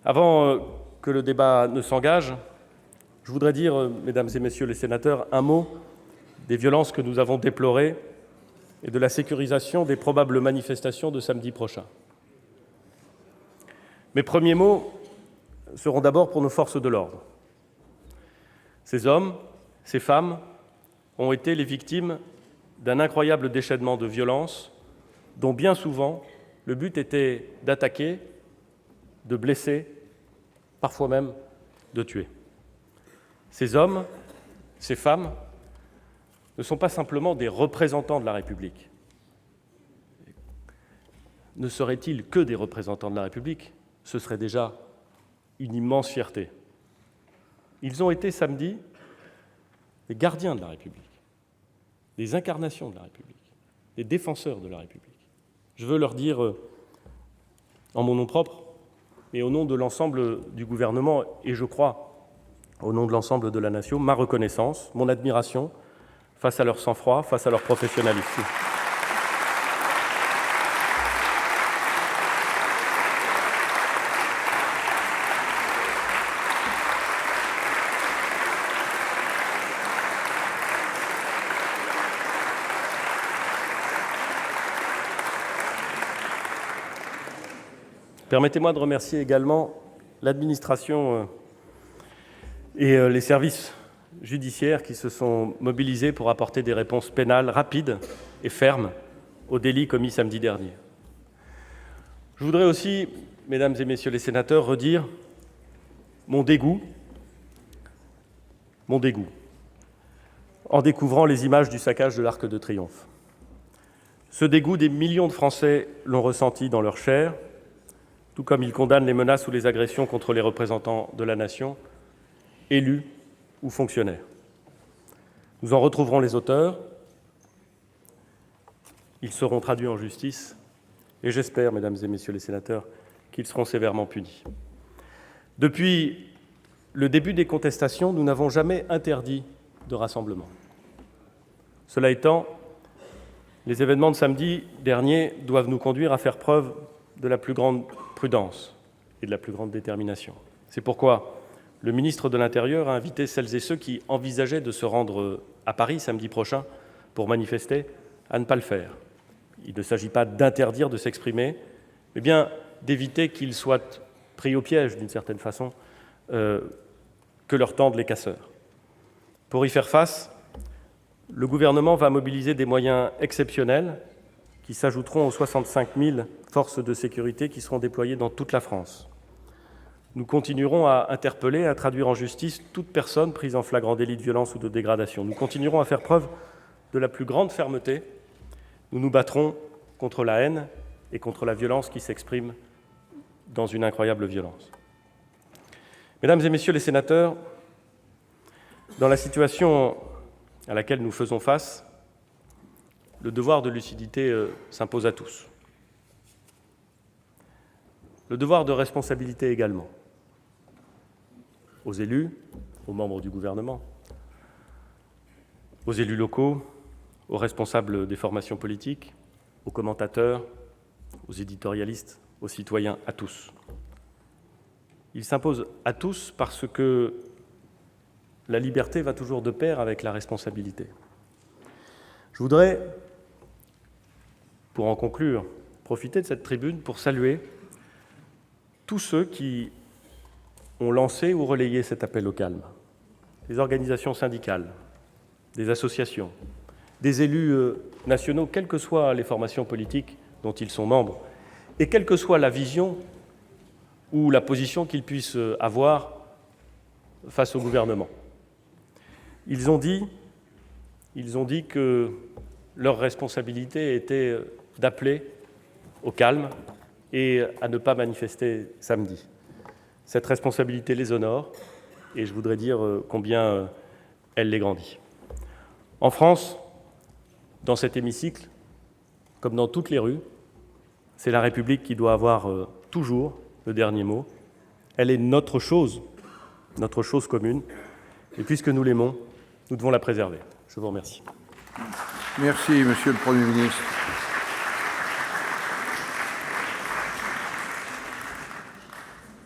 Avant que le débat ne s'engage, je voudrais dire, mesdames et messieurs les sénateurs, un mot des violences que nous avons déplorées et de la sécurisation des probables manifestations de samedi prochain. Mes premiers mots seront d'abord pour nos forces de l'ordre. Ces hommes, ces femmes ont été les victimes d'un incroyable déchaînement de violence dont bien souvent le but était d'attaquer, de blesser, parfois même de tuer. Ces hommes, ces femmes ne sont pas simplement des représentants de la République. Ne seraient-ils que des représentants de la République, ce serait déjà une immense fierté. Ils ont été samedi des gardiens de la République, des incarnations de la République, des défenseurs de la République. Je veux leur dire, en mon nom propre, et au nom de l'ensemble du gouvernement, et je crois au nom de l'ensemble de la nation, ma reconnaissance, mon admiration face à leur sang-froid, face à leur professionnalisme. Permettez-moi de remercier également l'administration et les services judiciaires qui se sont mobilisés pour apporter des réponses pénales rapides et fermes aux délits commis samedi dernier. Je voudrais aussi, mesdames et messieurs les sénateurs, redire mon dégoût en découvrant les images du saccage de l'Arc de Triomphe. Ce dégoût, des millions de Français l'ont ressenti dans leur chair, tout comme ils condamnent les menaces ou les agressions contre les représentants de la nation, élus ou fonctionnaires. Nous en retrouverons les auteurs, ils seront traduits en justice, et j'espère, mesdames et messieurs les sénateurs, qu'ils seront sévèrement punis. Depuis le début des contestations, nous n'avons jamais interdit de rassemblement. Cela étant, les événements de samedi dernier doivent nous conduire à faire preuve de la plus grande prudence et de la plus grande détermination. C'est pourquoi le ministre de l'Intérieur a invité celles et ceux qui envisageaient de se rendre à Paris samedi prochain pour manifester à ne pas le faire. Il ne s'agit pas d'interdire de s'exprimer, mais bien d'éviter qu'ils soient pris au piège, d'une certaine façon, que leur tendent les casseurs. Pour y faire face, le gouvernement va mobiliser des moyens exceptionnels qui s'ajouteront aux 65 000 forces de sécurité qui seront déployées dans toute la France. Nous continuerons à interpeller, à traduire en justice toute personne prise en flagrant délit de violence ou de dégradation. Nous continuerons à faire preuve de la plus grande fermeté. Nous nous battrons contre la haine et contre la violence qui s'exprime dans une incroyable violence. Mesdames et messieurs les sénateurs, dans la situation à laquelle nous faisons face, le devoir de lucidité s'impose à tous. Le devoir de responsabilité également. Aux élus, aux membres du gouvernement, aux élus locaux, aux responsables des formations politiques, aux commentateurs, aux éditorialistes, aux citoyens, à tous. Il s'impose à tous parce que la liberté va toujours de pair avec la responsabilité. Je voudrais, pour en conclure, profiter de cette tribune pour saluer tous ceux qui ont lancé ou relayé cet appel au calme. Des organisations syndicales, des associations, des élus nationaux, quelles que soient les formations politiques dont ils sont membres, et quelle que soit la vision ou la position qu'ils puissent avoir face au gouvernement. Ils ont dit que leur responsabilité était d'appeler au calme et à ne pas manifester samedi. Cette responsabilité les honore et je voudrais dire combien elle les grandit. En France, dans cet hémicycle, comme dans toutes les rues, c'est la République qui doit avoir toujours le dernier mot. Elle est notre chose commune. Et puisque nous l'aimons, nous devons la préserver. Je vous remercie. Merci, Monsieur le Premier ministre.